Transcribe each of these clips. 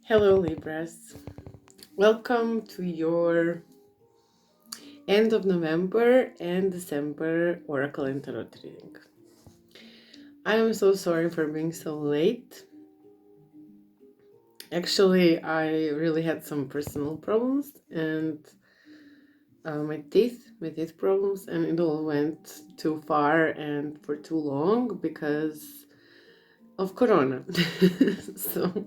Hello, Libras. Welcome to your end of November and December Oracle and Tarot reading. I am so sorry for being so late. Actually, I really had some personal problems and my teeth problems, and it all went too far and for too long because of Corona. So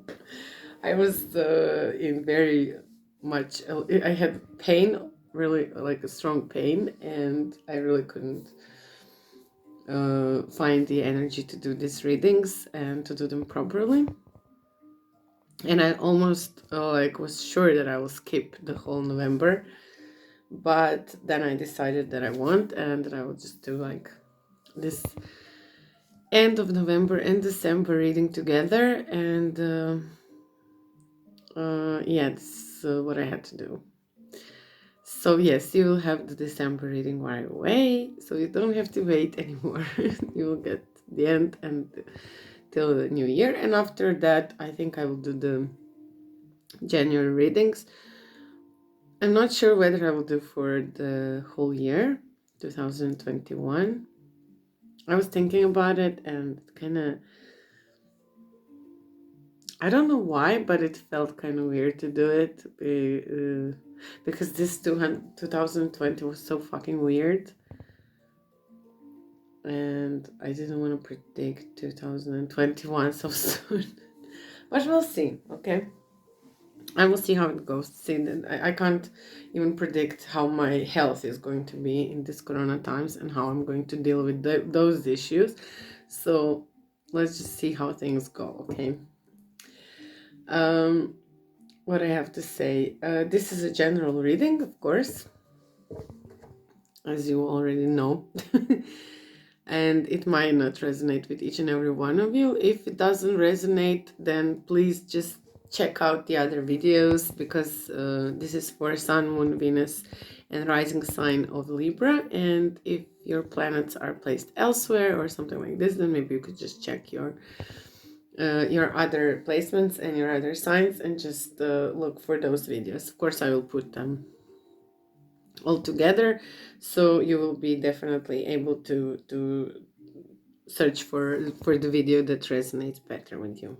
I was in very much, I had pain, really like a strong pain, and I really couldn't find the energy to do these readings and to do them properly. And I almost was sure that I will skip the whole November, but then I decided that I won't, and that I will just do like this end of November and December reading together, and this is what I had to do. So yes, you will have the December reading right away, so you don't have to wait anymore. You will get the end and till the new year, and after that I think I will do the January readings. I'm not sure whether I will do for the whole year 2021. I was thinking about it, and kind of, I don't know why, but it felt kind of weird to do it because this 2020 was so fucking weird, and I didn't want to predict 2021 so soon. But we'll see, okay? I will see how it goes. See, I can't even predict how my health is going to be in these Corona times and how I'm going to deal with those issues. So let's just see how things go, okay? What I have to say, this is a general reading, of course, as you already know. And it might not resonate with each and every one of you. If it doesn't resonate, then please just check out the other videos, because this is for Sun, Moon, Venus, and rising sign of Libra. And if your planets are placed elsewhere or something like this, then maybe you could just check your other placements and your other signs and just look for those videos. Of course, I will put them all together, so you will be definitely able to search for the video that resonates better with you.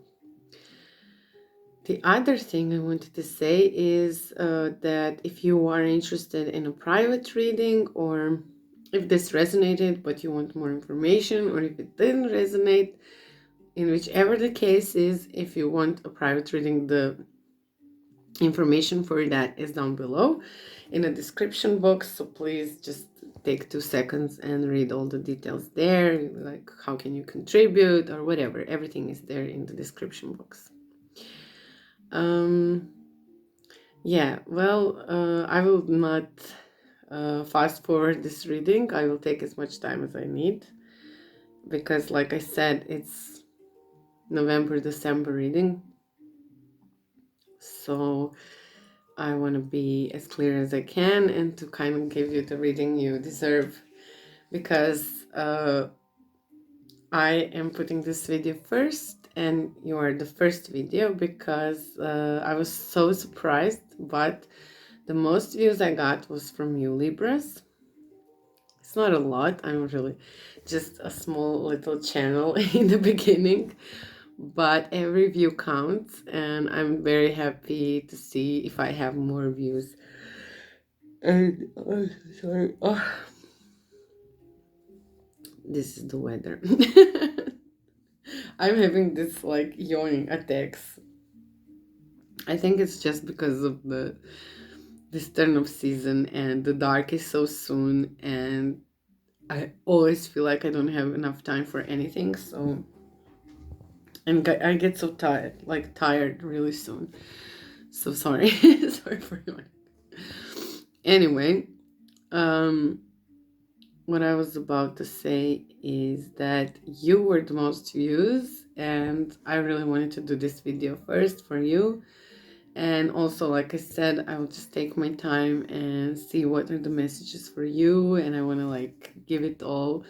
The other thing I wanted to say is that if you are interested in a private reading, or if this resonated but you want more information, or if it didn't resonate, in whichever the case is, if you want a private reading, the information for that is down below in the description box, so please just take 2 seconds and read all the details there, like how can you contribute or whatever. Everything is there in the description box. I will not fast forward this reading. I will take as much time as I need, because like I said, it's November, December reading, so I want to be as clear as I can and to kind of give you the reading you deserve, because I am putting this video first and you are the first video, because I was so surprised, but the most views I got was from you, Libras. It's not a lot. I'm really just a small little channel in the beginning, but every view counts, and I'm very happy to see if I have more views. And sorry, this is the weather. I'm having this like yawning attacks. I think it's just because of this turn of season, and the dark is so soon, and I always feel like I don't have enough time for anything. So, and I get so tired really soon. So sorry. Sorry for yawning. Anyway, what I was about to say is that you were the most views, and I really wanted to do this video first for you. And also, like I said, I will just take my time and see what are the messages for you, and I want to like give it all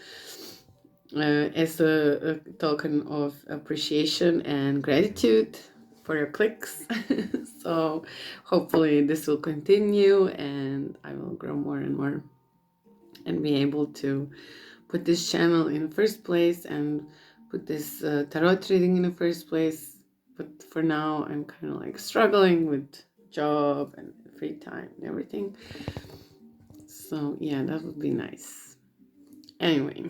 as a token of appreciation and gratitude for your clicks. So hopefully this will continue and I will grow more and more and be able to put this channel in the first place and put this tarot reading in the first place. But for now, I'm kind of like struggling with job and free time and everything. So yeah, that would be nice. Anyway,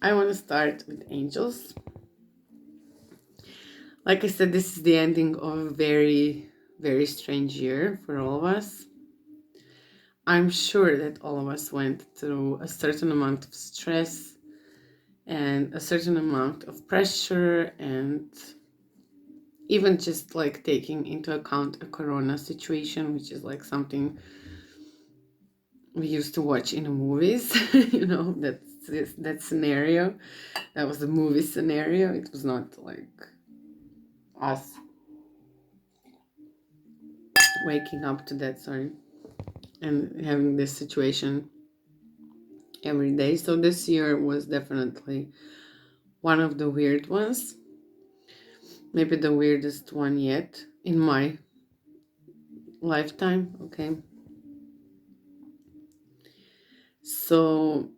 I want to start with angels. Like I said, this is the ending of a very, very strange year for all of us. I'm sure that all of us went through a certain amount of stress and a certain amount of pressure, and even just like taking into account a corona situation, which is like something we used to watch in the movies. You know, that scenario, that was a movie scenario. It was not like us waking up to that, sorry, and having this situation every day. So this year was definitely one of the weird ones, maybe the weirdest one yet in my lifetime. Okay, so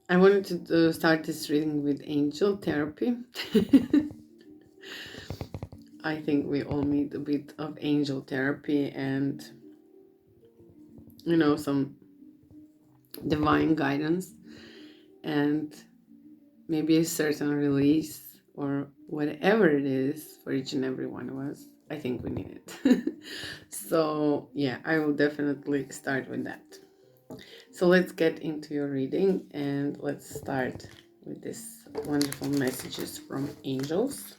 I wanted to start this reading with angel therapy. I think we all need a bit of angel therapy and, you know, some divine guidance and maybe a certain release or whatever it is for each and every one of us. I think we need it. So yeah, I will definitely start with that. So let's get into your reading and let's start with this wonderful messages from angels.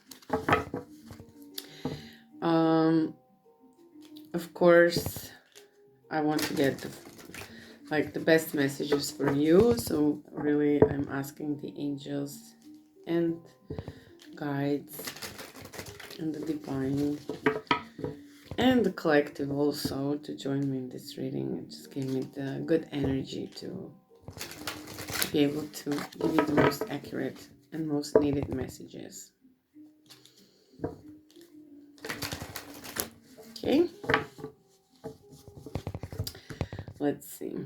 Of course, I want to get the best messages for you. So really, I'm asking the angels and guides and the divine and the collective also to join me in this reading and just give me the good energy to be able to give you the most accurate and most needed messages. Okay, let's see.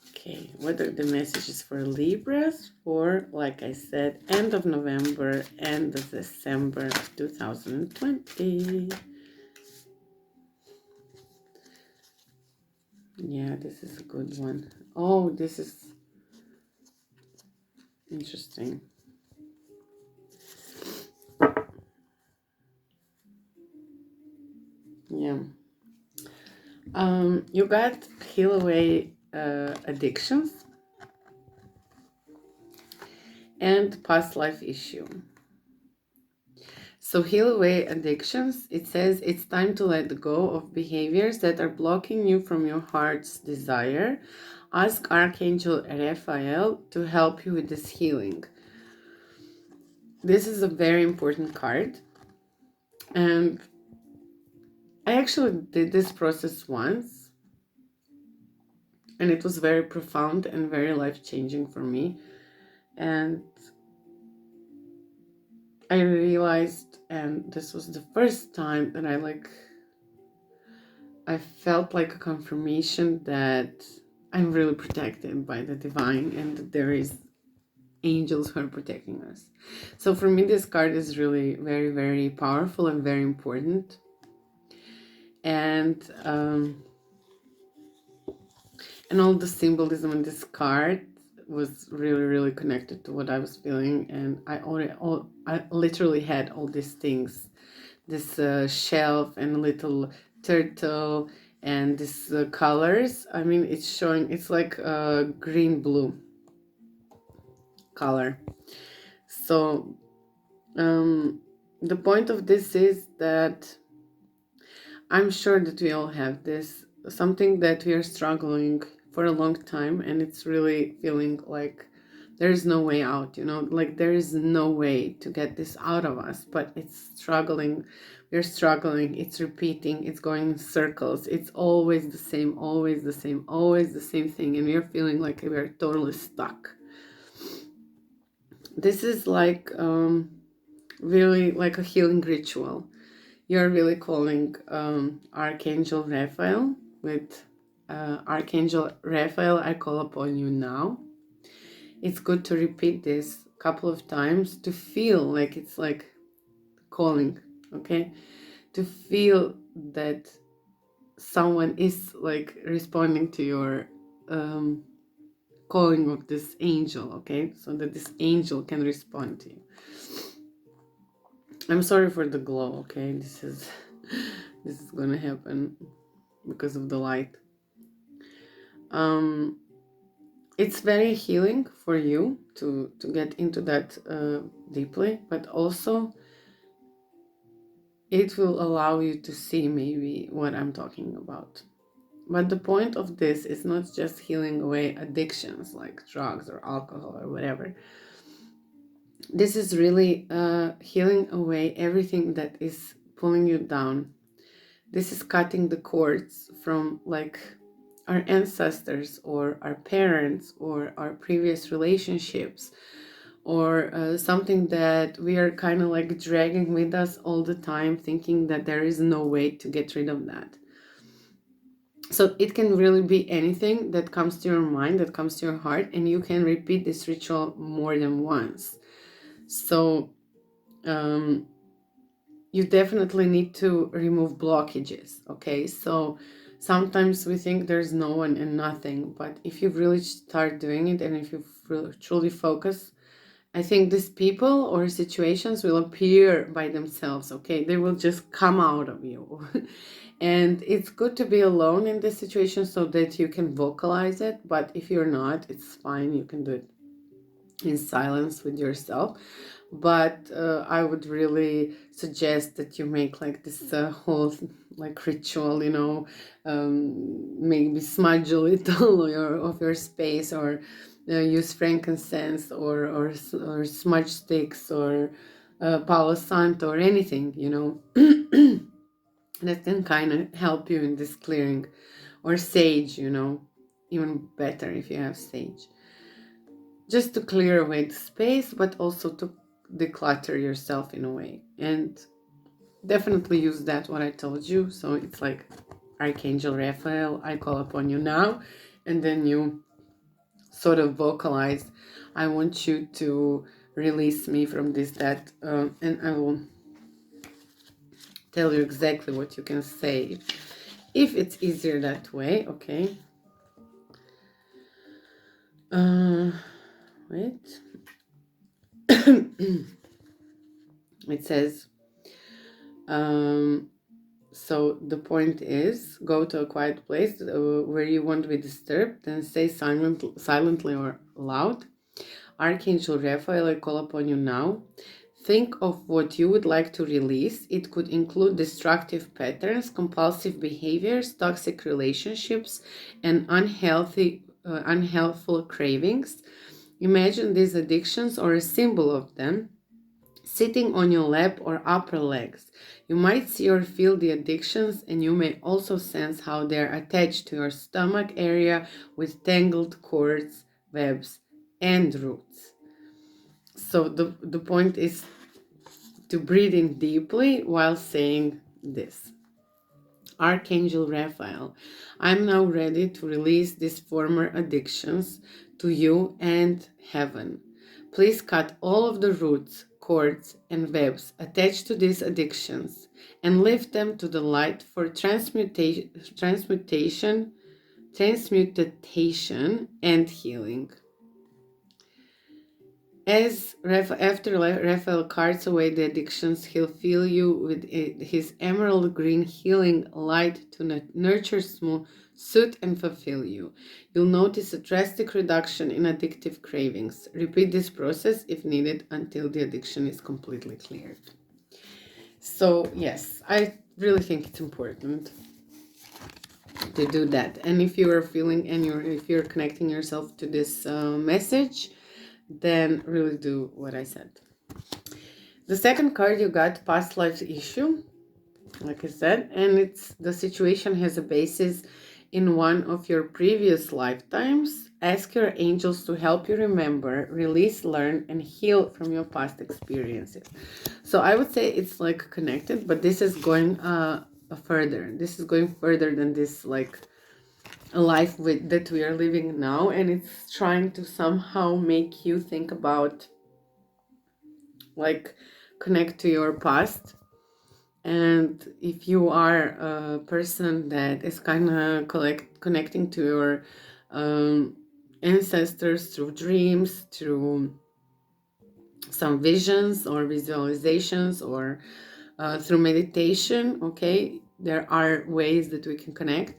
Okay, what are the messages for Libras for, like I said, end of November, end of December 2020? Yeah, this is a good one. Oh, this is interesting. Yeah. You got heal away addictions and past life issue. So heal away addictions. It says it's time to let go of behaviors that are blocking you from your heart's desire. Ask Archangel Raphael to help you with this healing. This is a very important card. And I actually did this process once. And it was very profound and very life-changing for me. And I realized, and this was the first time that I felt like a confirmation that I'm really protected by the divine and that there is angels who are protecting us. So for me, this card is really very, very powerful and very important. And all the symbolism in this card was really, really connected to what I was feeling. And I literally had all these things, this shelf and a little turtle and these colors. I mean, it's like a green blue color. So the point of this is that I'm sure that we all have this, something that we are struggling for a long time, and it's really feeling like there's no way out, you know, like there is no way to get this out of us, but it's struggling. We're struggling, it's repeating, it's going in circles, it's always the same, always the same, always the same thing, and we're feeling like we're totally stuck. This is like really like a healing ritual. You're really calling Archangel Raphael with Archangel Raphael, I call upon you now. It's good to repeat this a couple of times to feel like it's like calling, okay? To feel that someone is like responding to your calling of this angel, okay? So that this angel can respond to you. I'm sorry for the glow, okay? This is gonna happen because of the light. It's very healing for you to get into that deeply, but also it will allow you to see maybe what I'm talking about. But the point of this is not just healing away addictions like drugs or alcohol or whatever. This is really healing away everything that is pulling you down. This is cutting the cords from like our ancestors or our parents or our previous relationships, or something that we are kind of like dragging with us all the time, thinking that there is no way to get rid of that. So it can really be anything that comes to your mind, that comes to your heart, and you can repeat this ritual more than once. So you definitely need to remove blockages, okay? So sometimes we think there's no one and nothing, but if you really start doing it and if you truly focus, I think these people or situations will appear by themselves, okay? They will just come out of you. And it's good to be alone in this situation so that you can vocalize it. But if you're not, it's fine. You can do it in silence with yourself. But I would really suggest that you make like this whole like ritual, you know, maybe smudge a little of your space, or use frankincense or smudge sticks or Palo Santo or anything, you know, that can kind of help you in this clearing, or sage, you know, even better if you have sage, just to clear away the space, but also to declutter yourself in a way. And definitely use that what I told you. So it's like Archangel Raphael, I call upon you now, and then you sort of vocalize, I want you to release me from this, that, and I will tell you exactly what you can say if it's easier that way, okay? Wait. It says, so the point is, go to a quiet place where you won't be disturbed, and say silently or loud, Archangel Raphael, I call upon you now. Think of what you would like to release. It could include destructive patterns, compulsive behaviors, toxic relationships, and unhealthful cravings. Imagine these addictions or a symbol of them sitting on your lap or upper legs. You might see or feel the addictions, and you may also sense how they're attached to your stomach area with tangled cords, webs, and roots. So the point is to breathe in deeply while saying this. Archangel Raphael, I'm now ready to release these former addictions to you and heaven. Please cut all of the roots, cords, and webs attached to these addictions and lift them to the light for transmutation and healing. After Raphael carts away the addictions, he'll fill you with his emerald green healing light to nurture, soothe, and fulfill you. You'll notice a drastic reduction in addictive cravings. Repeat this process if needed until the addiction is completely cleared. So yes, I really think it's important to do that. And if you are feeling and if you're connecting yourself to this message, then really do what I said. The second card you got, past life issue, like I said, and it's the situation has a basis in one of your previous lifetimes. Ask your angels to help you remember, release, learn, and heal from your past experiences. So I would say it's like connected, but this is going further. This is going further than this like life that we are living now, and it's trying to somehow make you think about, like, connect to your past. And if you are a person that is kind of connecting to your ancestors through dreams, through some visions or visualizations, or through meditation, okay, there are ways that we can connect.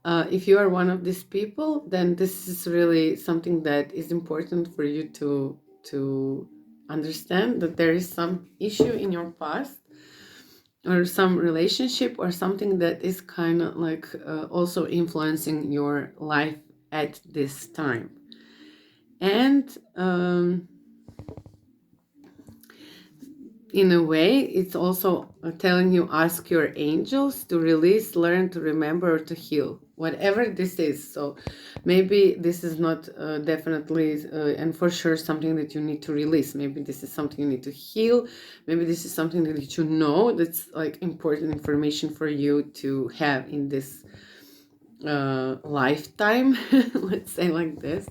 If you are one of these people, then this is really something that is important for you to understand, that there is some issue in your past, or some relationship, or something that is kind of like also influencing your life at this time. And in a way, it's also telling you, ask your angels to release, learn, to remember, or to heal, whatever this is. So maybe this is not definitely and for sure something that you need to release. Maybe this is something you need to heal. Maybe this is something that you know that's like important information for you to have in this lifetime, let's say like this,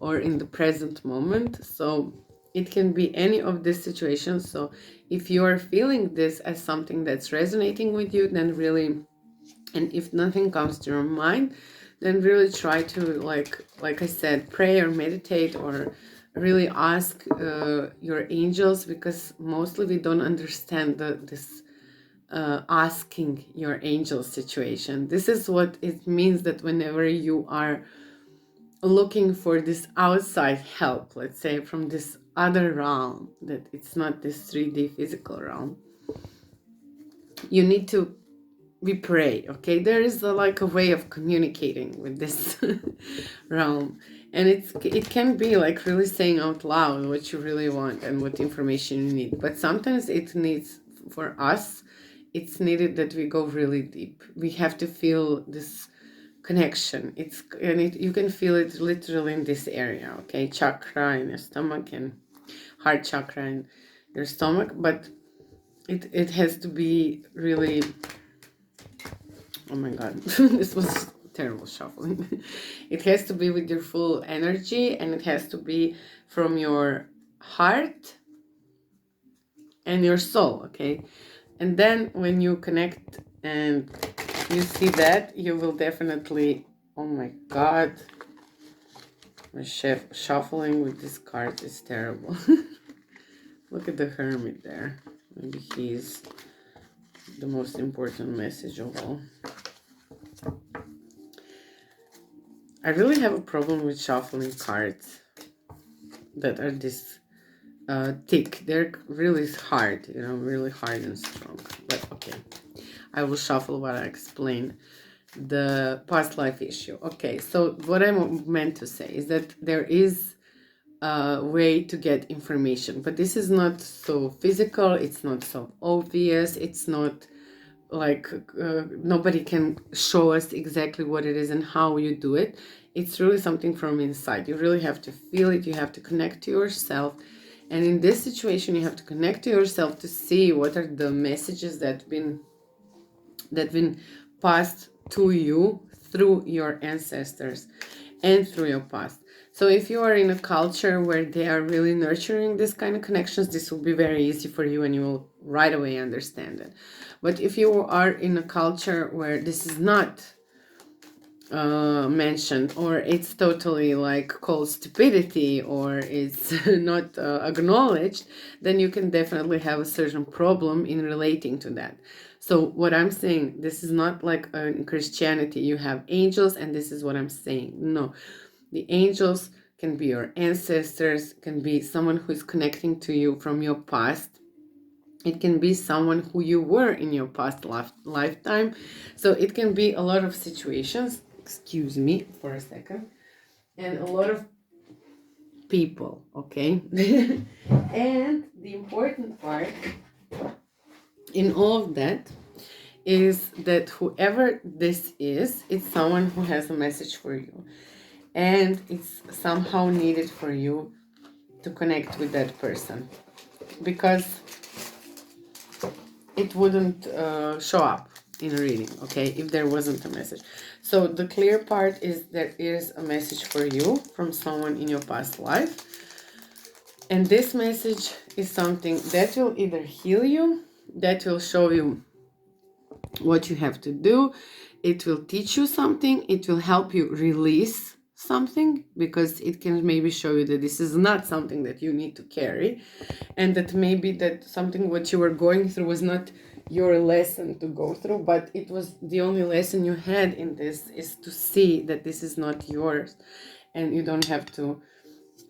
or in the present moment. So it can be any of these situations. So if you are feeling this as something that's resonating with you, then really, and if nothing comes to your mind, then really try to, like I said, pray or meditate, or really ask your angels, because mostly we don't understand this asking your angel situation. This is what it means, that whenever you are looking for this outside help, let's say from this other realm, that it's not this 3D physical realm, you need to pray, okay? There is like a way of communicating with this realm, and it can be like really saying out loud what you really want and what information you need. But sometimes it needs, for us, it's needed that we go really deep. We have to feel this connection. You can feel it literally in this area, okay? Chakra in your stomach, and heart chakra in your stomach. But it has to be really, oh my god, this was terrible shuffling. It has to be with your full energy, and it has to be from your heart and your soul, okay? And then when you connect and you see that, you will definitely, oh my god, my shuffling with this card is terrible. Look at the Hermit there. Maybe he's the most important message of all. I really have a problem with shuffling cards that are this thick. They're really hard, you know, really hard and strong. But okay, I will shuffle while I explain the past life issue. Okay, so what I meant to say is that there is a way to get information, but this is not so physical, it's not so obvious, it's not like nobody can show us exactly what it is and how you do it. It's really something from inside. You really have to feel it. You have to connect to yourself, and in this situation you have to connect to yourself to see what are the messages that been passed to you through your ancestors and through your past. So if you are in a culture where they are really nurturing this kind of connections, this will be very easy for you and you will right away understand it. But if you are in a culture where this is not mentioned, or it's totally like called stupidity, or it's not acknowledged, then you can definitely have a certain problem in relating to that. So what I'm saying, this is not like in Christianity you have angels and this is what I'm saying. No, the angels can be your ancestors, can be someone who is connecting to you from your past. It can be someone who you were in your past lifetime. So it can be a lot of situations, excuse me for a second, and a lot of people, okay? And the important part in all of that is that whoever this is, it's someone who has a message for you. And it's somehow needed for you to connect with that person. Because it wouldn't show up in a reading, okay, if there wasn't a message. So the clear part is there is a message for you from someone in your past life. And this message is something that will either heal you, that will show you what you have to do, it will teach you something, it will help you release something, because it can maybe show you that this is not something that you need to carry, and that maybe that something what you were going through was not your lesson to go through, but it was the only lesson you had in this, is to see that this is not yours, and you don't have to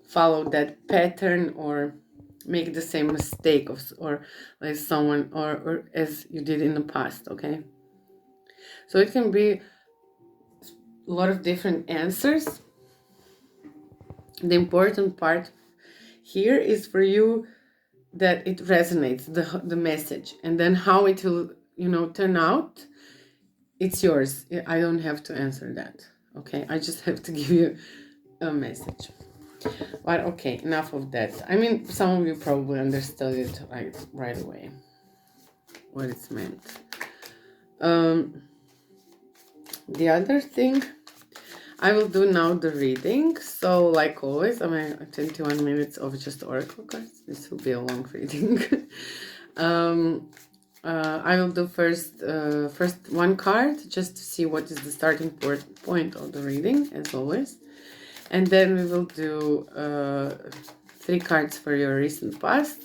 follow that pattern or make the same mistake or as someone or as you did in the past, okay? So it can be a lot of different answers. The important part here is for you that it resonates, the message, and then how it will, turn out, it's yours. I don't have to answer that, okay? I just have to give you a message. But okay, enough of that. I mean, some of you probably understood it right away, what it's meant. The other thing, I will do now the reading. So like always, 21 minutes of just oracle cards. This will be a long reading. I will do first one card just to see what is the starting point of the reading, as always. And then we will do 3 cards for your recent past,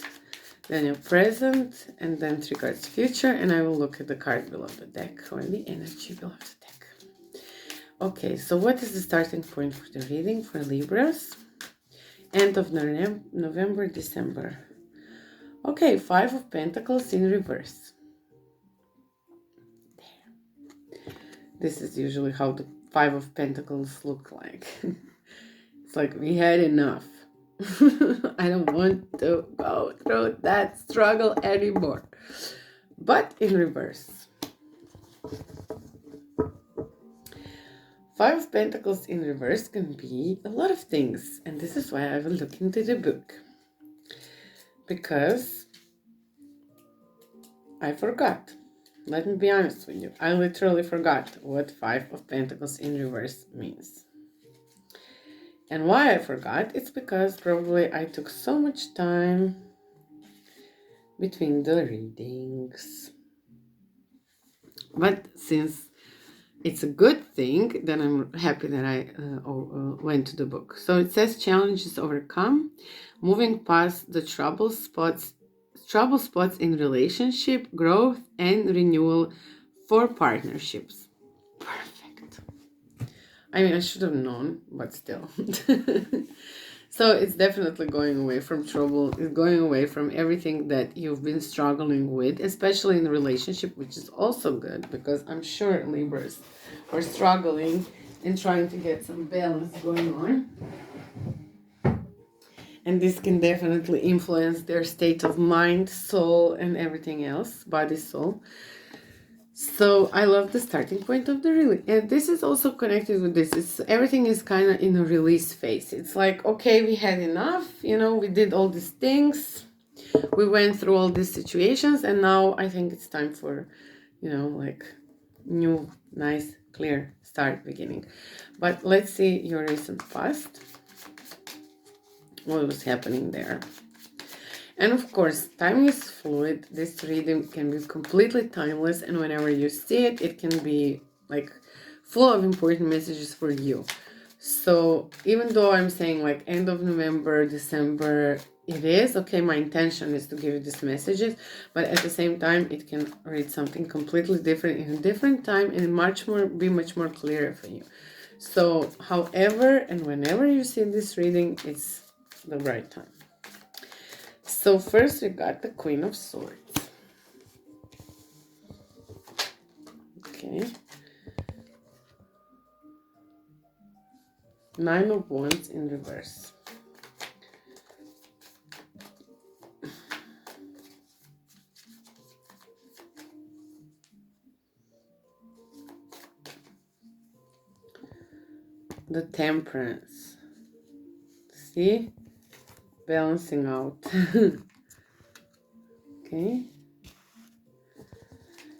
then your present, and then 3 cards future. And I will look at the card below the deck, or the energy below the deck. Okay, so what is the starting point for the reading for Libras? End of November, December. Okay, 5 of Pentacles in reverse. There. This is usually how the 5 of Pentacles look like. It's like, we had enough. I don't want to go through that struggle anymore. But in reverse. 5 of Pentacles in reverse can be a lot of things. And this is why I will look into the book. Because I forgot. Let me be honest with you. I literally forgot what 5 of Pentacles in reverse means. And why I forgot? It's because probably I took so much time between the readings. But since it's a good thing, then I'm happy that I went to the book. So it says challenges overcome, moving past the trouble spots in relationship, growth, and renewal for partnerships. Perfect. I mean, I should have known, but still. So it's definitely going away from trouble. It's going away from everything that you've been struggling with, especially in a relationship, which is also good, because I'm sure Libras are struggling and trying to get some balance going on. And this can definitely influence their state of mind, soul, and everything else, body, soul. So I love the starting point of the release. And this is also connected with this. Everything is kind of in a release phase. It's like, okay, we had enough. We did all these things. We went through all these situations. And now I think it's time for, like new, nice, clear start beginning. But let's see your recent past. What was happening there? And of course, time is fluid. This reading can be completely timeless, and whenever you see it, it can be like full of important messages for you. So even though I'm saying like end of November, December, it is okay. My intention is to give you these messages, but at the same time, it can read something completely different in a different time and be much more clear for you. So however and whenever you see this reading, it's the right time. So first we got the Queen of Swords. Okay. 9 of Wands in reverse. the Temperance. See? Balancing out. Okay.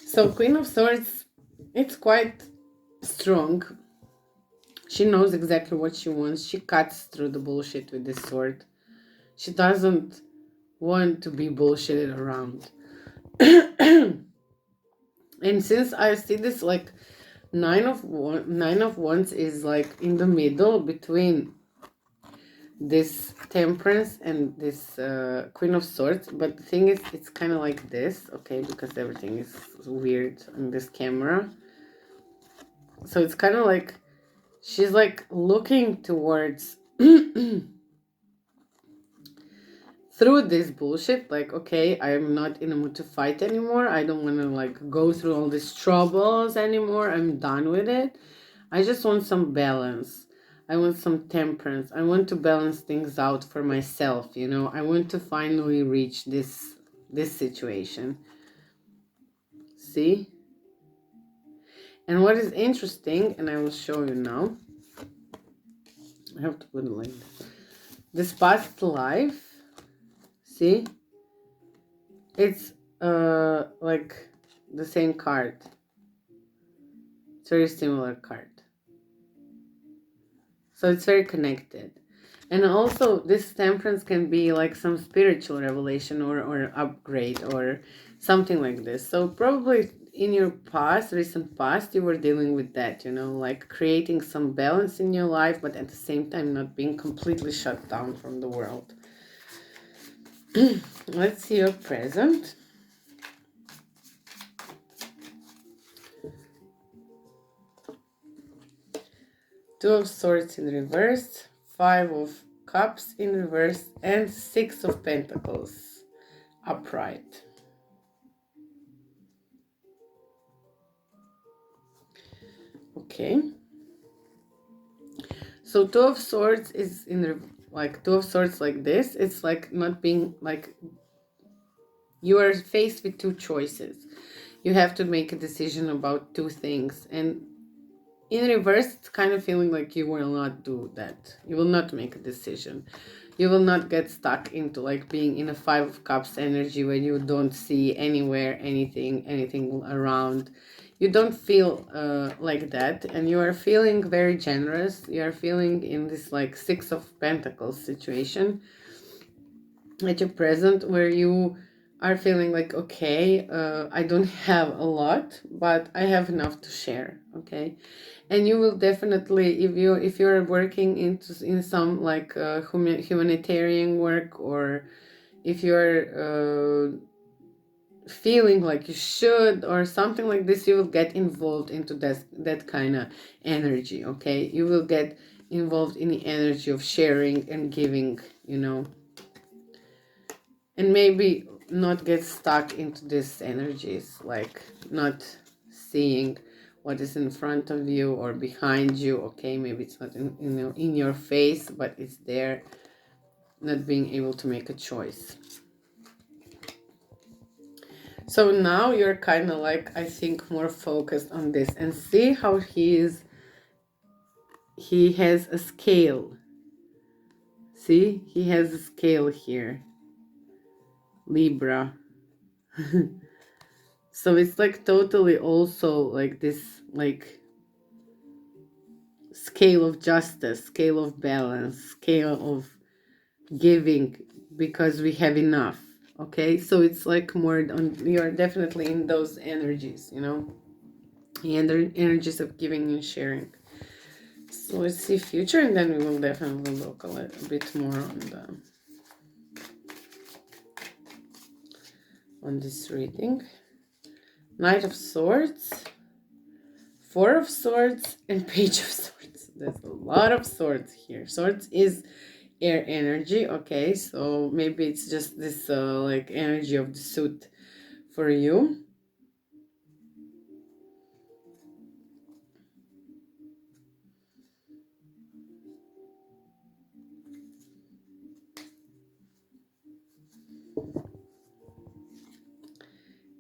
So Queen of Swords, it's quite strong. She knows exactly what she wants. She cuts through the bullshit with this sword. She doesn't want to be bullshitted around. And since I see this like Nine of Wands is like in the middle between this Temperance and this Queen of Swords, but the thing is, it's kind of like this, okay, because everything is weird on this camera. So it's kind of like she's like looking towards through this bullshit, like, okay, I'm not in a mood to fight anymore. I don't want to like go through all these troubles anymore. I'm done with it. I just want some balance. I want some temperance. I want to balance things out for myself, you know. I want to finally reach this situation. See? And what is interesting, and I will show you now. I have to put it like this. This past life, see? It's like the same card. It's a very similar card. So it's very connected. And also this Temperance can be like some spiritual revelation or upgrade or something like this. So probably in your past, recent past, you were dealing with that, you know, like creating some balance in your life, but at the same time not being completely shut down from the world. Let's see your present. Two of Swords in reverse, Five of Cups in reverse, and Six of Pentacles upright. Okay. So Two of Swords is in like Two of Swords like this. It's like not being like you are faced with two choices. You have to make a decision about two things, and in reverse, it's kind of feeling like you will not do that. You will not make a decision. You will not get stuck into like being in a Five of Cups energy when you don't see anywhere anything around. You don't feel like that, and you are feeling very generous. You are feeling in this like Six of Pentacles situation at your present, where you are feeling like, okay, I don't have a lot, but I have enough to share, okay? And you will definitely, if you're working in some like humanitarian work, or if you're feeling like you should or something like this, you will get involved into that kind of energy, okay? You will get involved in the energy of sharing and giving, you know, and maybe not get stuck into these energies, like not seeing what is in front of you or behind you, okay? Maybe it's not in your face, but it's there, not being able to make a choice. So now you're kind of like, I think, more focused on this, and see how he has a scale. See, he has a scale here, Libra. So it's like totally also like this, like scale of justice, scale of balance, scale of giving, because we have enough, okay? So it's like more on, you're definitely in those energies, you know, the energies of giving and sharing. So let's see future, and then we will definitely look a little bit more on this reading. Knight of Swords, Four of Swords, and Page of Swords. There's a lot of swords here. Swords is air energy, okay? So maybe it's just this like energy of the suit for you.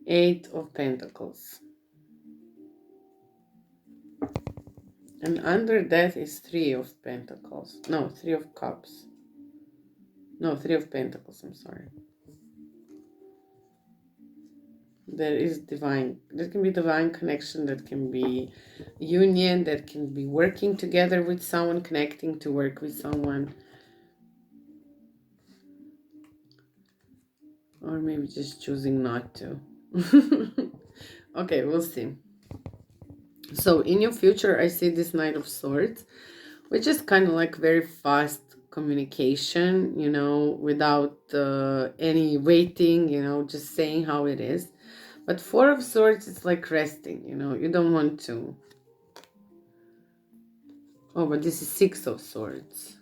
Eight of Pentacles. And under that is Three of Pentacles. No, Three of Cups. No, Three of Pentacles, I'm sorry. There is divine, there can be divine connection, that can be union, that can be working together with someone, connecting to work with someone. Or maybe just choosing not to. Okay, we'll see. So in your future, I see this Knight of Swords, which is kind of like very fast communication, you know, without any waiting, you know, just saying how it is. But Four of Swords, it's like resting, you know, you don't want to. Oh, but this is Six of Swords.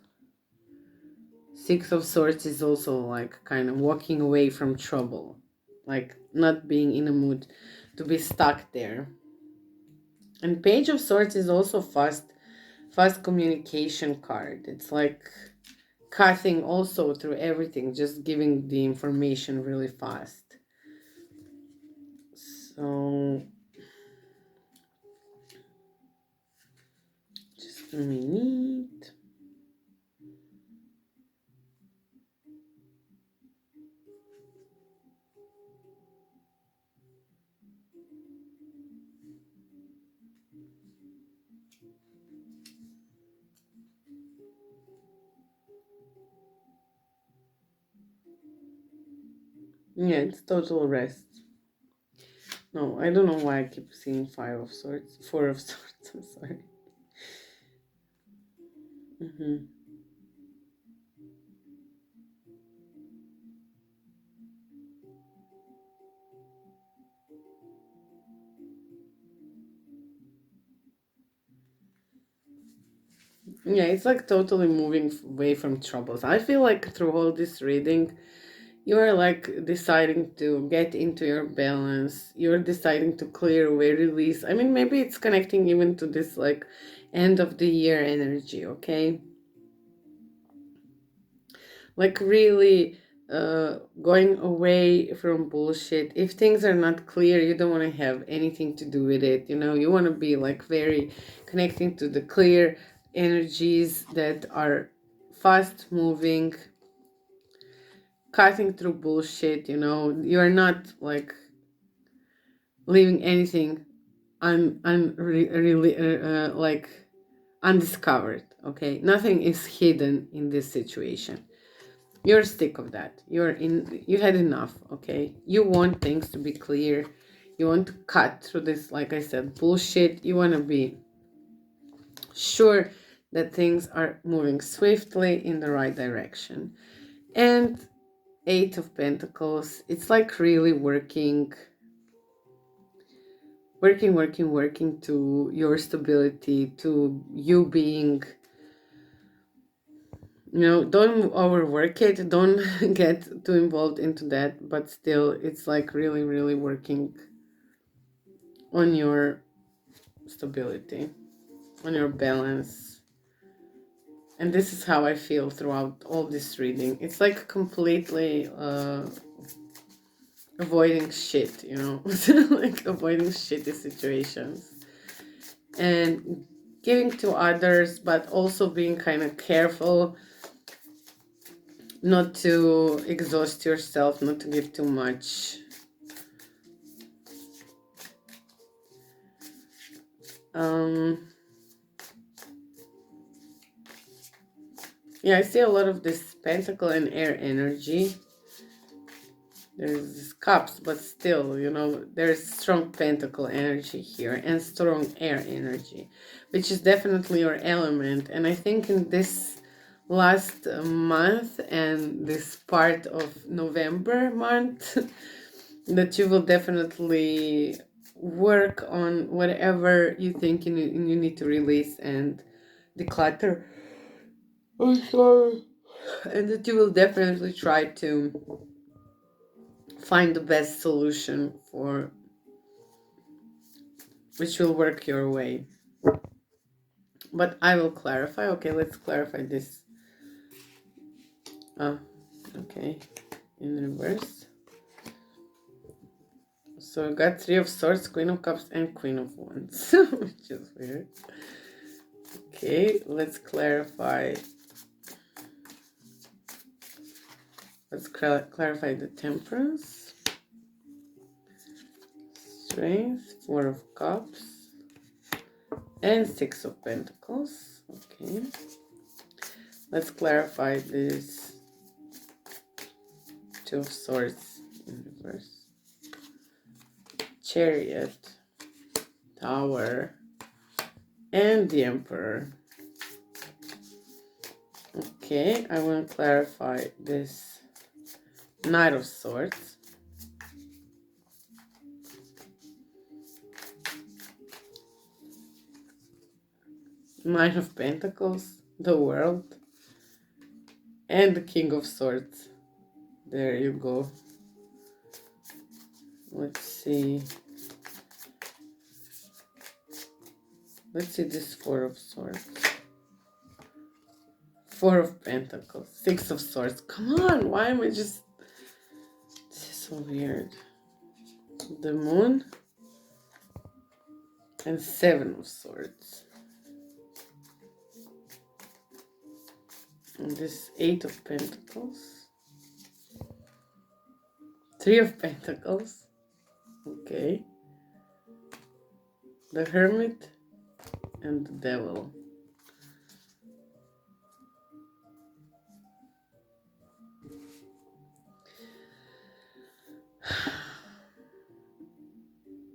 Six of Swords is also like kind of walking away from trouble, like not being in a mood to be stuck there. And Page of Swords is also fast communication card. It's like cutting also through everything, just giving the information really fast. So just a minute. Yeah, it's total rest. No, I don't know why I keep seeing Five of Swords, Four of Swords, I'm sorry. Yeah, it's like totally moving away from troubles. I feel like through all this reading, you are like deciding to get into your balance. You're deciding to clear away, release. I mean, maybe it's connecting even to this like end of the year energy, okay? Like really going away from bullshit. If things are not clear, you don't want to have anything to do with it, you know. You want to be like very connecting to the clear energies that are fast moving, cutting through bullshit, you know. You're not like leaving anything like undiscovered, okay? Nothing is hidden in this situation. You're sick of that. You had enough, okay? You want things to be clear. You want to cut through this, like I said, bullshit. You want to be sure that things are moving swiftly in the right direction. And Eight of Pentacles, it's like really working to your stability, to you being, you know, don't overwork it, don't get too involved into that, but still it's like really, really working on your stability, on your balance. And this is how I feel throughout all this reading. It's like completely avoiding shit, you know, like avoiding shitty situations and giving to others, but also being kind of careful not to exhaust yourself, not to give too much. Yeah, I see a lot of this pentacle and air energy. There's this cups, but still, you know, there's strong pentacle energy here and strong air energy, which is definitely your element. And I think in this last month and this part of November month, that you will definitely work on whatever you think you need to release and declutter. Oh, sorry. And that you will definitely try to find the best solution for which will work your way. But I will clarify. Okay, let's clarify this. Okay, in reverse. So I got Three of Swords, Queen of Cups, and Queen of Wands, which is weird. Okay, let's clarify. Let's clarify the temperance, strength, 4 of cups, and 6 of pentacles. Okay, let's clarify this 2 of swords in reverse, chariot, tower, and the emperor. Okay, I want to clarify this Knight of Swords, Knight of Pentacles, the World, and the King of Swords. There you go. Let's see. Let's see this 4 of Swords. 4 of Pentacles, 6 of Swords. Come on, why am I just... This is so weird. The Moon and 7 of Swords. And this 8 of Pentacles. 3 of Pentacles. Okay. The Hermit and the Devil.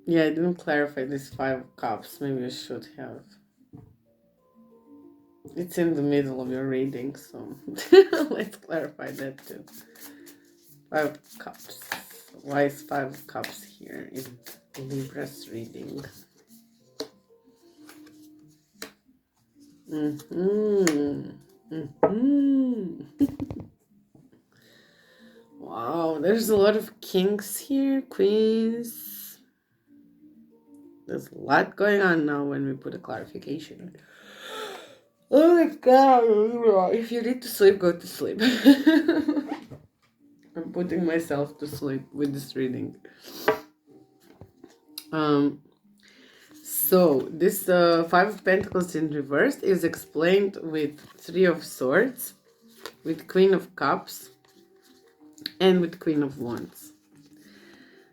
Yeah, I didn't clarify this 5 of Cups. Maybe I should have. It's in the middle of your reading, so let's clarify that too. 5 of Cups. Why is 5 of Cups here in Libra's reading? Wow, there's a lot of kings here, queens. There's a lot going on now when we put a clarification. Oh my god, if you need to sleep, go to sleep. I'm putting myself to sleep with this reading. So this 5 of Pentacles in reverse is explained with 3 of Swords, with Queen of Cups, and with Queen of Wands.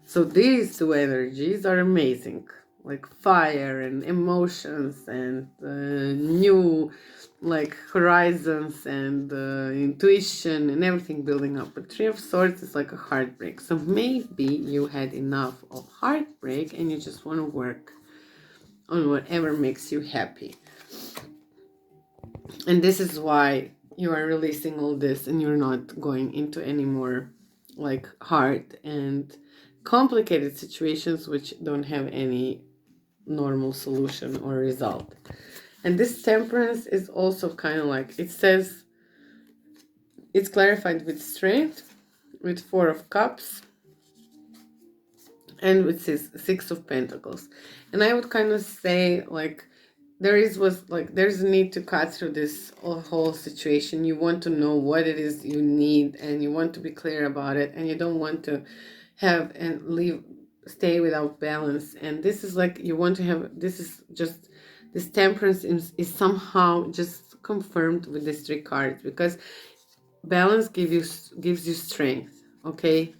So these 2 energies are amazing, like fire and emotions and new like horizons and intuition and everything building up. But 3 of Swords is like a heartbreak. So maybe you had enough of heartbreak and you just want to work on whatever makes you happy. And this is why you are releasing all this and you're not going into any more like hard and complicated situations which don't have any normal solution or result. And this temperance is also kind of like, it says it's clarified with strength, with 4 of Cups, and with 6 of Pentacles. And I would kind of say like there's a need to cut through this whole situation. You want to know what it is you need and you want to be clear about it, and you don't want to have and stay without balance. And this is like you want to have, this is just, this temperance is somehow just confirmed with these 3 cards, because balance gives you strength. Okay,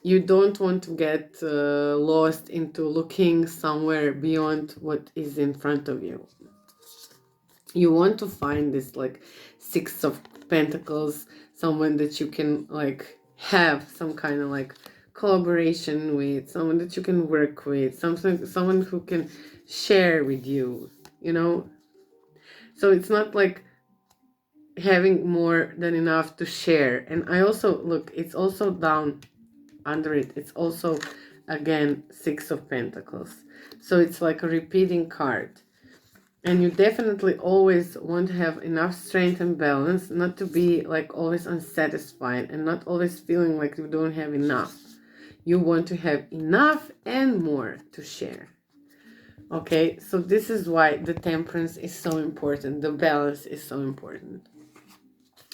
you don't want to get lost into looking somewhere beyond what is in front of you. You want to find this like 6 of Pentacles, someone that you can like have some kind of like collaboration with, someone that you can work with, someone who can share with you, you know. So it's not like having more than enough to share. And I also look, it's also down under it, it's also again 6 of Pentacles. So it's like a repeating card. And you definitely always want to have enough strength and balance, not to be like always unsatisfied and not always feeling like you don't have enough. You want to have enough and more to share. Okay, so this is why the temperance is so important. The balance is so important.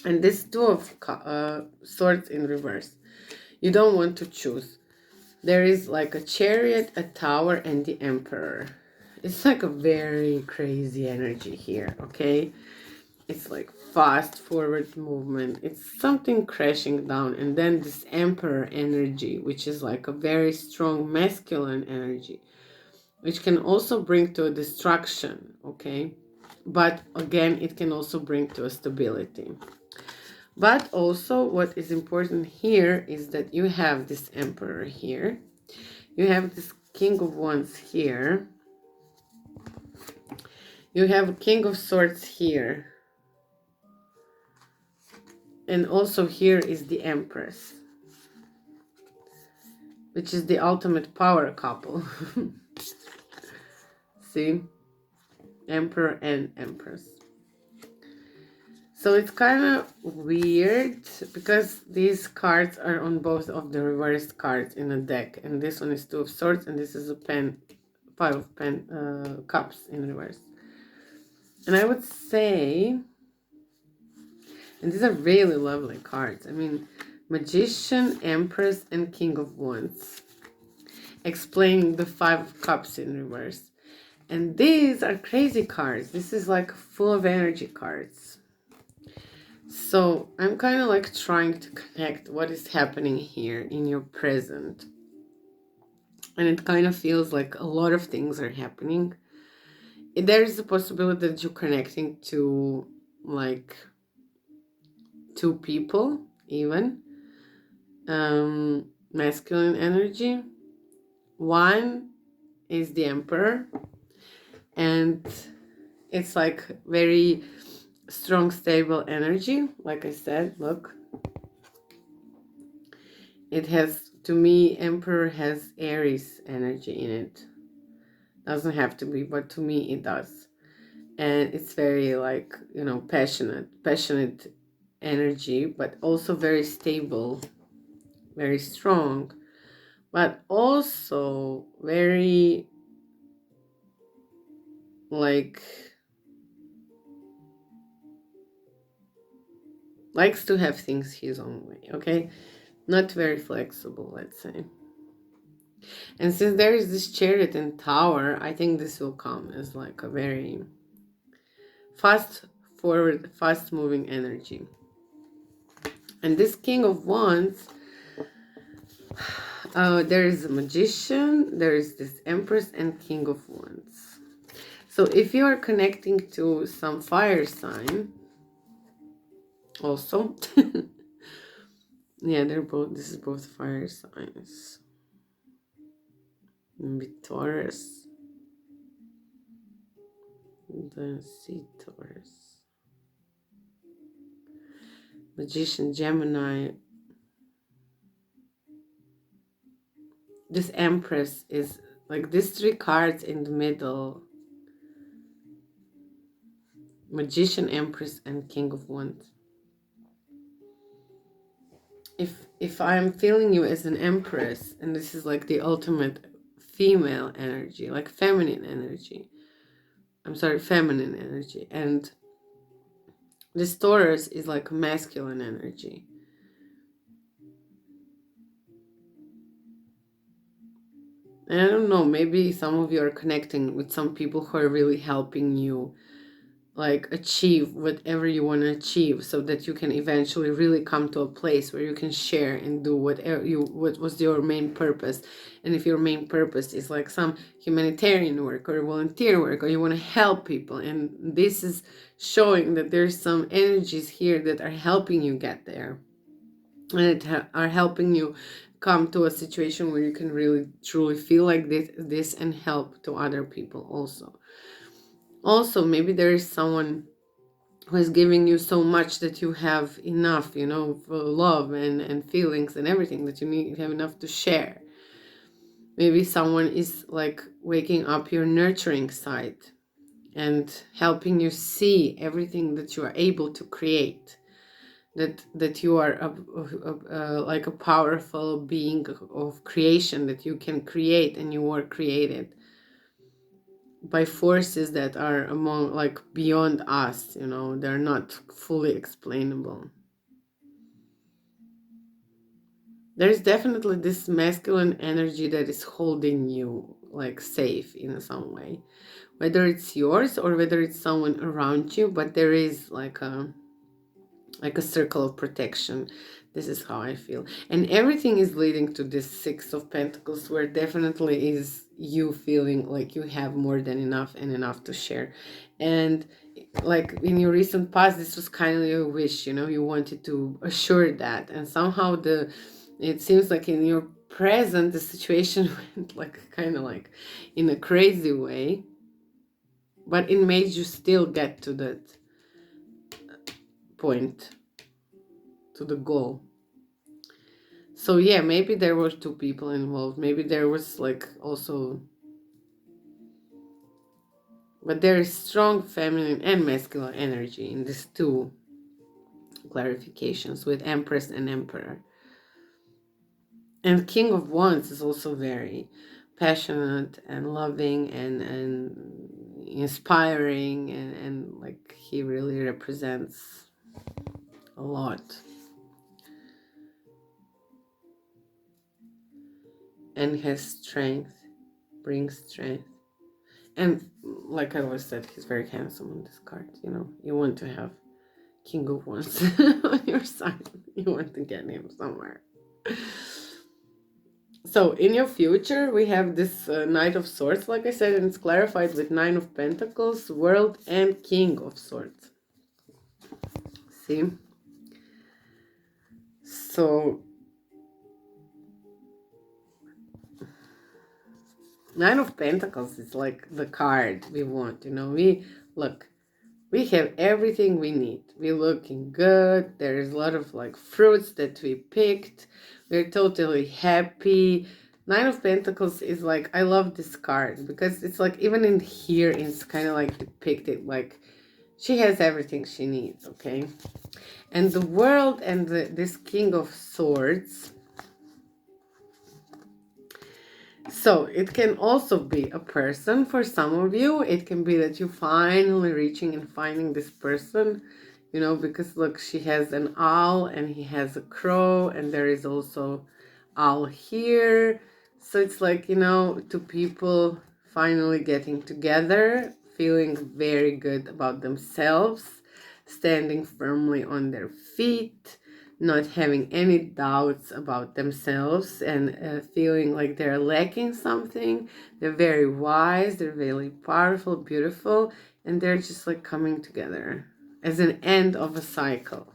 And this 2 of Swords in reverse. You don't want to choose. There is like a chariot, a tower, and the emperor. It's like a very crazy energy here, okay? It's like fast forward movement. It's something crashing down. And then this Emperor energy, which is like a very strong masculine energy, which can also bring to a destruction, okay? But again, it can also bring to a stability. But also what is important here is that you have this Emperor here. You have this King of Wands here. You have King of Swords here. And also here is the Empress, which is the ultimate power couple. See? Emperor and Empress. So it's kind of weird because these cards are on both of the reversed cards in a deck. And this one is Two of Swords and this is a Five of Cups in reverse. And I would say, and these are really lovely cards. I mean, Magician, Empress, and King of Wands. Explaining the Five of Cups in reverse. And these are crazy cards. This is like full of energy cards. So I'm kind of like trying to connect what is happening here in your present. And it kind of feels like a lot of things are happening. There is a possibility that you're connecting to like two people even. Masculine energy. One is the Emperor. And it's like very strong, stable energy. Like I said, look. It has, to me, Emperor has Aries energy in it. Doesn't have to be, but to me it does. And it's very like, you know, passionate energy, but also very stable, very strong, but also very like likes to have things his own way, okay? Not very flexible, let's say. And since there is this Chariot and Tower, I think this will come as like a very fast forward, fast moving energy. And this King of Wands, there is a Magician, there is this Empress and King of Wands. So if you are connecting to some fire sign, also, yeah, this is both fire signs. Maybe Taurus. The Sea Taurus. Magician, Gemini. This Empress is like these three cards in the middle. Magician, Empress, and King of Wands. If I'm feeling you as an Empress, and this is like the ultimate female energy, like feminine energy. I'm sorry, feminine energy. And this Taurus is like masculine energy. And I don't know, maybe some of you are connecting with some people who are really helping you like achieve whatever you want to achieve, so that you can eventually really come to a place where you can share and do what was your main purpose. And if your main purpose is like some humanitarian work or volunteer work, or you want to help people, and this is showing that there's some energies here that are helping you get there, and are helping you come to a situation where you can really truly feel like this and help to other people also. Also, maybe there is someone who is giving you so much that you have enough, you know, for love and feelings and everything, that you have enough to share. Maybe someone is like waking up your nurturing side and helping you see everything that you are able to create. That you are like a powerful being of creation, that you can create, and you are created by forces that are among like beyond us, you know, they're not fully explainable. There's definitely this masculine energy that is holding you like safe in some way, whether it's yours or whether it's someone around you, but there is like a circle of protection. This is how I feel. And everything is leading to this Six of Pentacles, where definitely is you feeling like you have more than enough and enough to share. And like in your recent past, this was kind of your wish, you know, you wanted to assure that. And somehow it seems like in your present, the situation went like kind of like in a crazy way, but it made you still get to that point, to the goal. So yeah, maybe there were two people involved. Maybe there was like also, but there is strong feminine and masculine energy in these two clarifications with Empress and Emperor. And King of Wands is also very passionate and loving and inspiring, and like he really represents a lot. And has strength, brings strength. And like I always said, he's very handsome on this card. You know, you want to have King of Wands on your side. You want to get him somewhere. So in your future, we have this Knight of Swords, like I said, and it's clarified with Nine of Pentacles, World, and King of Swords. See? So Nine of Pentacles is like the card we want, you know. We have everything we need. We're looking good. There is a lot of like fruits that we picked. We're totally happy. Nine of Pentacles is like, I love this card because it's like, even in here, it's kind of like depicted like she has everything she needs, okay? And the World and this King of Swords. So it can also be a person for some of you. It can be that you're finally reaching and finding this person, you know, because look, she has an owl and he has a crow, and there is also owl here. So it's like, you know, two people finally getting together, feeling very good about themselves, standing firmly on their feet, not having any doubts about themselves, and feeling like they're lacking something. They're very wise, they're very powerful, beautiful, and they're just like coming together as an end of a cycle.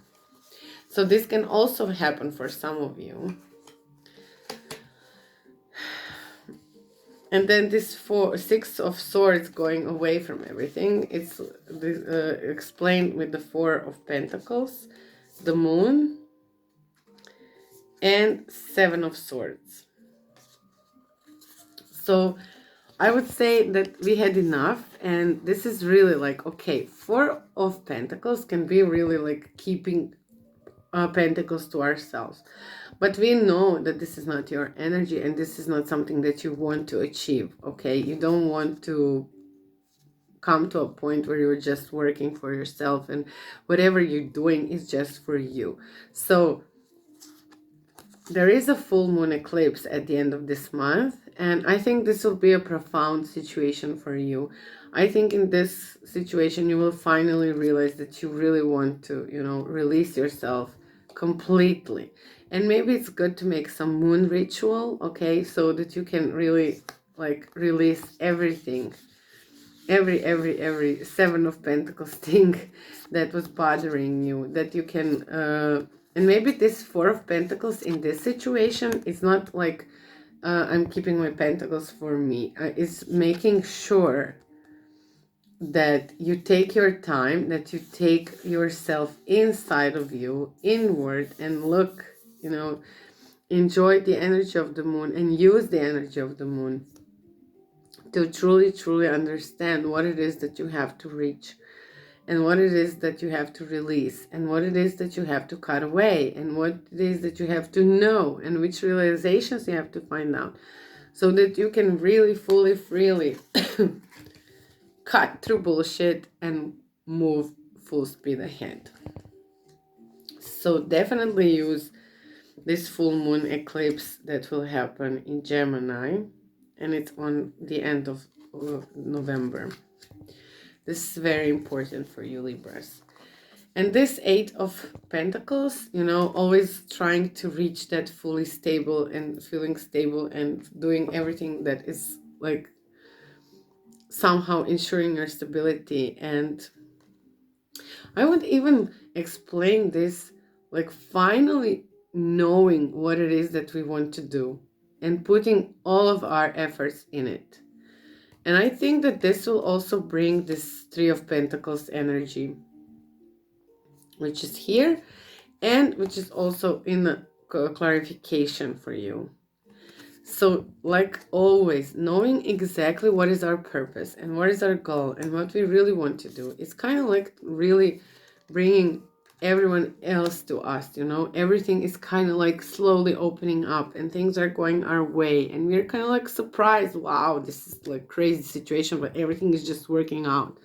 So this can also happen for some of you. And then this Six of Swords going away from everything, it's explained with the Four of Pentacles, the Moon, and Seven of Swords. So I would say that we had enough, and this is really like, okay, Four of Pentacles can be really like keeping pentacles to ourselves. But we know that this is not your energy, and this is not something that you want to achieve, okay? You don't want to come to a point where you're just working for yourself and whatever you're doing is just for you. So there is a full moon eclipse at the end of this month, and I think this will be a profound situation for you. I think in this situation you will finally realize that you really want to, you know, release yourself completely. And maybe it's good to make some moon ritual, okay, so that you can really like release everything, every Seven of Pentacles thing that was bothering you, that you can and maybe this Four of Pentacles in this situation is not like I'm keeping my pentacles for me. It's making sure that you take your time, that you take yourself inside of you, inward, and look, you know, enjoy the energy of the moon and use the energy of the moon to truly understand what it is that you have to reach, and what it is that you have to release, and what it is that you have to cut away, and what it is that you have to know, and which realizations you have to find out, so that you can really fully freely cut through bullshit and move full speed ahead. So definitely use this full moon eclipse that will happen in Gemini, and it's on the end of November. This is very important for you, Libras. And this Eight of Pentacles, you know, always trying to reach that fully stable and feeling stable and doing everything that is like somehow ensuring your stability. And I would even explain this like finally knowing what it is that we want to do and putting all of our efforts in it. And I think that this will also bring this Three of Pentacles energy, which is here and which is also in the clarification for you. So like always, knowing exactly what is our purpose and what is our goal and what we really want to do, it's kind of like really bringing everyone else to us, you know. Everything is kind of like slowly opening up and things are going our way and we're kind of like surprised, wow, this is like crazy situation, but everything is just working out.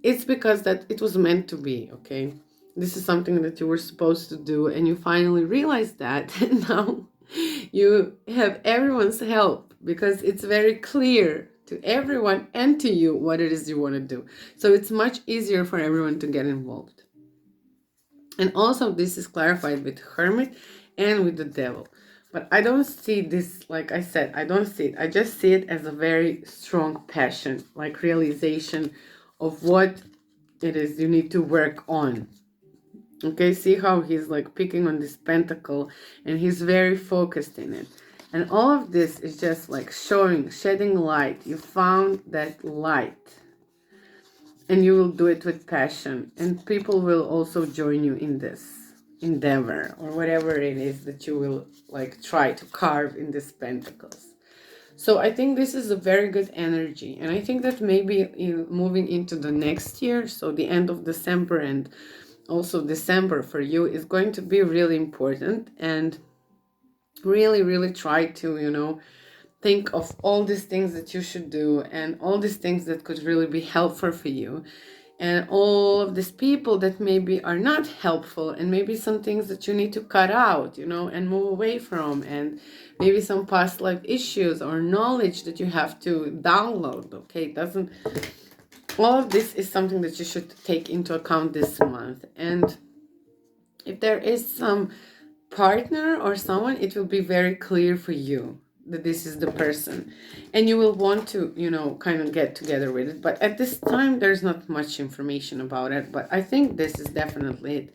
It's because that it was meant to be, okay? This is something that you were supposed to do and you finally realized that, and now you have everyone's help because it's very clear to everyone and to you what it is you want to do. So it's much easier for everyone to get involved. And also this is clarified with Hermit and with the Devil. But I don't see this, like I said, I don't see it. I just see it as a very strong passion, like realization of what it is you need to work on. Okay, see how he's like picking on this pentacle and he's very focused in it. And all of this is just like shedding light. You found that light. And you will do it with passion. And people will also join you in this endeavor or whatever it is that you will like try to carve in these pentacles. So I think this is a very good energy. And I think that maybe moving into the next year, so the end of December and also December for you is going to be really important. And really try to, you know, think of all these things that you should do and all these things that could really be helpful for you. And all of these people that maybe are not helpful and maybe some things that you need to cut out, you know, and move away from, and maybe some past life issues or knowledge that you have to download, okay? It doesn't, all of this is something that you should take into account this month. And if there is some partner or someone, it will be very clear for you that this is the person and you will want to, you know, kind of get together with it. But at this time there's not much information about it, but I think this is definitely it,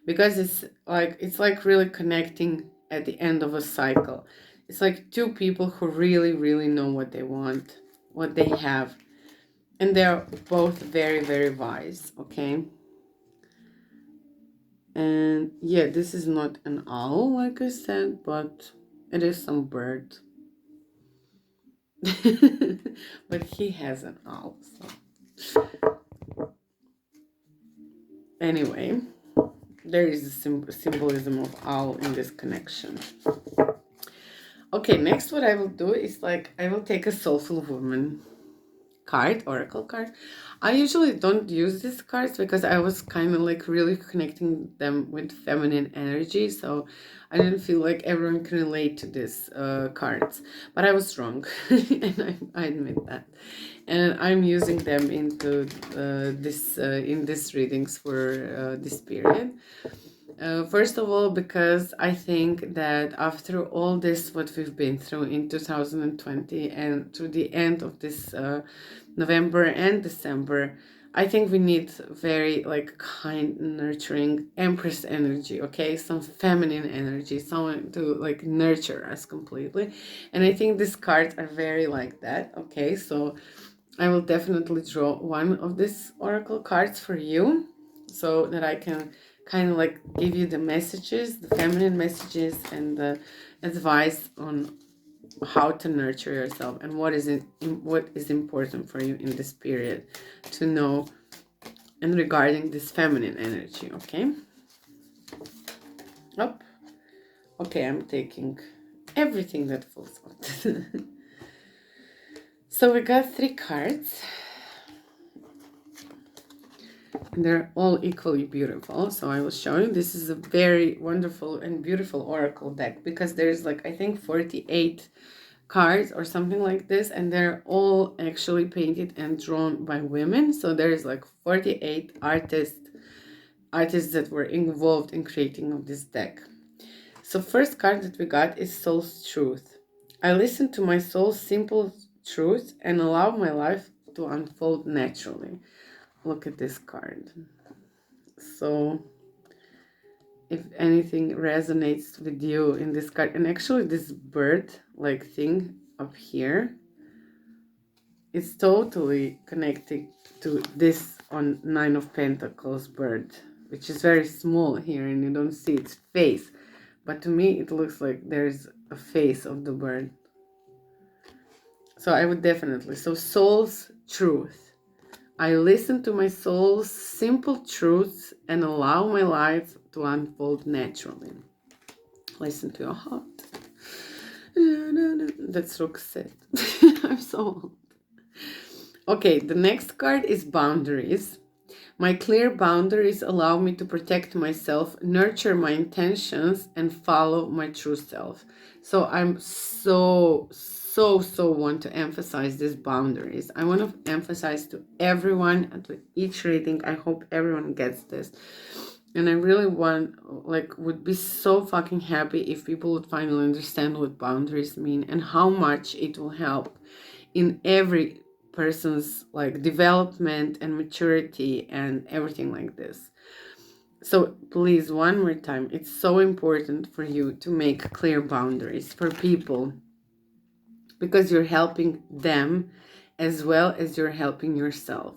because it's like really connecting at the end of a cycle. It's like two people who really know what they want, what they have, and they're both very wise, okay? And yeah, this is not an owl like I said, but it is some bird. But he has an owl, so anyway, there is a symbolism of owl in this connection. Okay, next what I will do is like I will take a soulful woman card, oracle card. I usually don't use these cards because I was kind of like really connecting them with feminine energy, so I didn't feel like everyone can relate to these cards, but I was wrong. And I admit that, and I'm using them into in these readings for this period. First of all, because I think that after all this, what we've been through in 2020 and to the end of this November and December, I think we need very like kind, nurturing Empress energy, okay? Some feminine energy, someone to like nurture us completely. And I think these cards are very like that, okay? So I will definitely draw one of these oracle cards for you so that I can kind of like give you the messages, the feminine messages, and the advice on how to nurture yourself and what is important for you in this period to know and regarding this feminine energy, okay? Okay, I'm taking everything that falls out. So we got 3 cards. They're all equally beautiful. So I will show you. This is a very wonderful and beautiful oracle deck because there's like, I think 48 cards or something like this, and they're all actually painted and drawn by women. So there's like 48 artists that were involved in creating of this deck. So first card that we got is Soul's Truth. I listen to my soul's simple truth and allow my life to unfold naturally. Look at this card. So if anything resonates with you in this card, and actually this bird like thing up here, it's totally connected to this on Nine of Pentacles bird, which is very small here and you don't see its face, but to me it looks like there's a face of the bird. So I would definitely, so Soul's Truth. I listen to my soul's simple truths and allow my life to unfold naturally. Listen to your heart. That's Roxette. I'm so old. Okay, the next card is Boundaries. My clear boundaries allow me to protect myself, nurture my intentions, and follow my true self. So I'm so want to emphasize these boundaries. I want to emphasize to everyone and to each reading. I hope everyone gets this. And I really would be so fucking happy if people would finally understand what boundaries mean and how much it will help in every person's like development and maturity and everything like this. So please, one more time, it's so important for you to make clear boundaries for people, because you're helping them as well as you're helping yourself.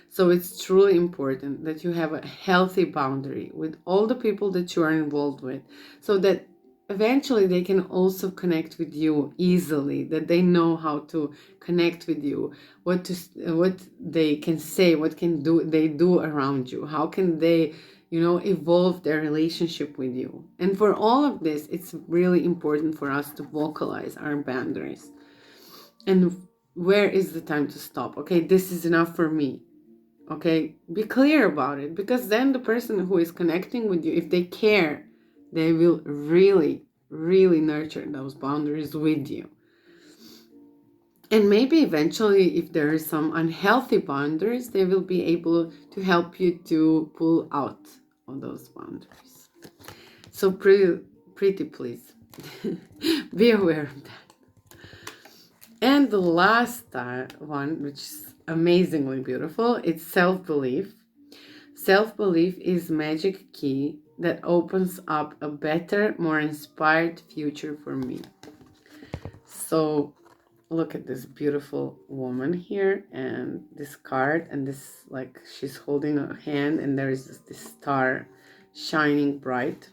So it's truly important that you have a healthy boundary with all the people that you are involved with, so that eventually they can also connect with you easily, that they know how to connect with you, what they can say, what can they do around you, how can they evolve their relationship with you. And for all of this, it's really important for us to vocalize our boundaries. And where is the time to stop? Okay, this is enough for me. Okay, be clear about it, because then the person who is connecting with you, if they care, they will really nurture those boundaries with you. And maybe eventually, if there is some unhealthy boundaries, they will be able to help you to pull out of those boundaries. So pretty please be aware of that. And the last one, which is amazingly beautiful, it's self-belief. Self-belief is magic key that opens up a better, more inspired future for me. So look at this beautiful woman here and this card, and this, like, she's holding a hand and there is this star shining bright.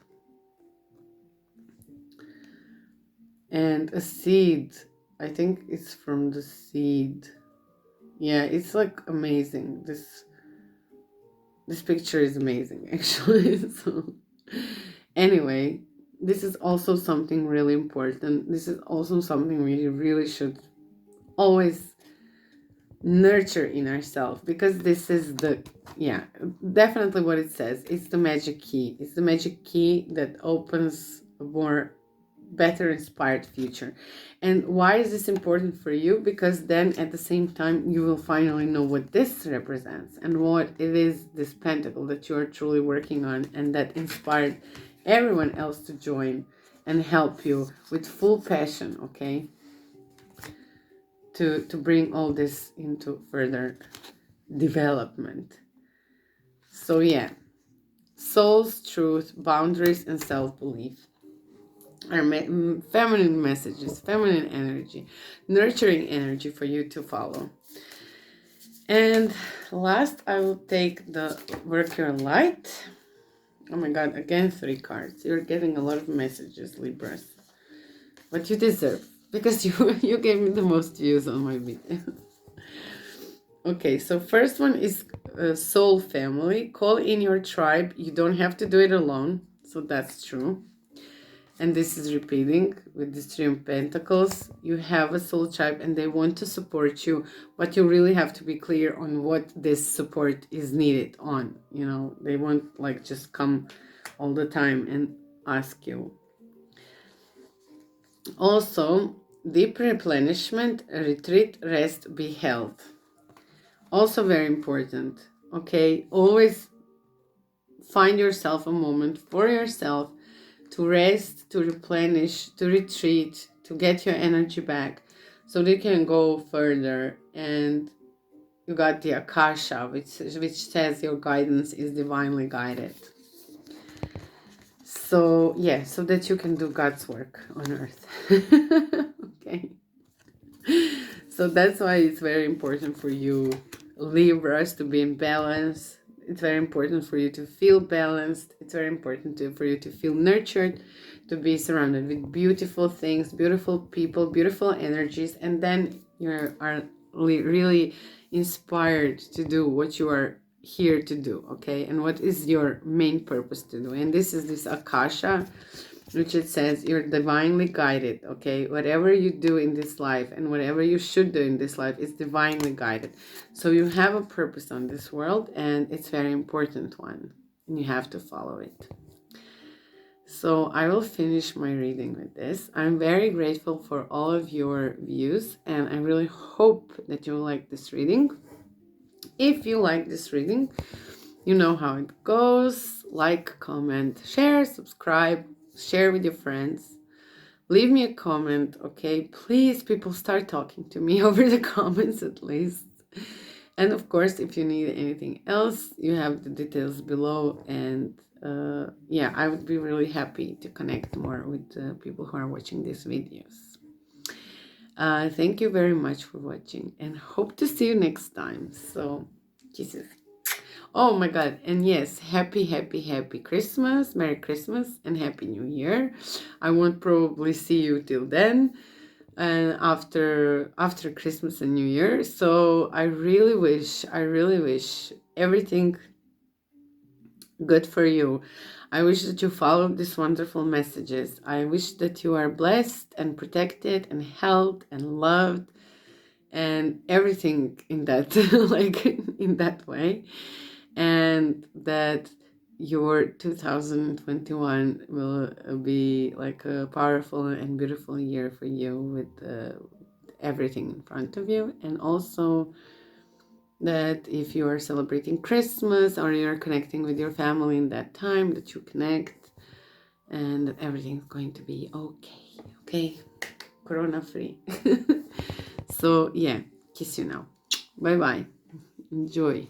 And a seed. I think it's from the seed. Yeah, it's like amazing. This picture is amazing, actually. So anyway, this is also something really important. This is also something we really should always nurture in ourselves, because this is definitely what it says. It's the magic key. It's the magic key that opens a more better inspired future. And why is this important for you? Because then at the same time you will finally know what this represents and what it is, this pentacle that you are truly working on, and that inspired everyone else to join and help you with full passion, okay, to bring all this into further development. So yeah, soul's truth, boundaries, and self-belief are feminine messages, feminine energy, nurturing energy for you to follow. And last, I will take the Work Your Light. Oh my god, again 3 cards. You're getting a lot of messages, Libras, but you deserve, because you gave me the most views on my video. Okay, so first one is Soul Family. Call in your tribe. You don't have to do it alone, so that's true. and this is repeating with the Three of Pentacles. You have a soul tribe and they want to support you, but you really have to be clear on what this support is needed on. You know, they won't like just come all the time and ask you. Also, deep replenishment, retreat, rest, be held. Also very important, okay? Always find yourself a moment for yourself to rest, to replenish, to retreat, to get your energy back so they can go further. And you got the Akasha, which says your guidance is divinely guided. So, yeah, so that you can do God's work on earth. Okay. So that's why it's very important for you, Libras, to be in balance. It's very important for you to feel balanced. It's very important for you to feel nurtured, to be surrounded with beautiful things, beautiful people, beautiful energies. And then you are really inspired to do what you are here to do, okay? And what is your main purpose to do? And this is this Akasha, which it says you're divinely guided, okay? Whatever you do in this life and whatever you should do in this life is divinely guided. So you have a purpose on this world, and it's a very important one, and you have to follow it. So I will finish my reading with this. I'm very grateful for all of your views, and I really hope that you like this reading. If you like this reading, you know how it goes. Like, comment, share, subscribe, share with your friends. Leave me a comment, okay? Please, people, start talking to me over the comments at least. And of course, if you need anything else, you have the details below. And yeah, I would be really happy to connect more with people who are watching these videos. Thank you very much for watching, and hope to see you next time. So, kisses. Oh my God. And yes, happy Christmas, Merry Christmas, and Happy New Year. I won't probably see you till then, and after Christmas and New Year. So I really wish everything good for you. I wish that you followed these wonderful messages. I wish that you are blessed and protected and held and loved and everything in that like in that way. And that your 2021 will be like a powerful and beautiful year for you with everything in front of you. And also that if you are celebrating Christmas or you're connecting with your family in that time, that you connect and that everything's going to be okay, corona free. So yeah, kiss you now. Bye bye. Enjoy.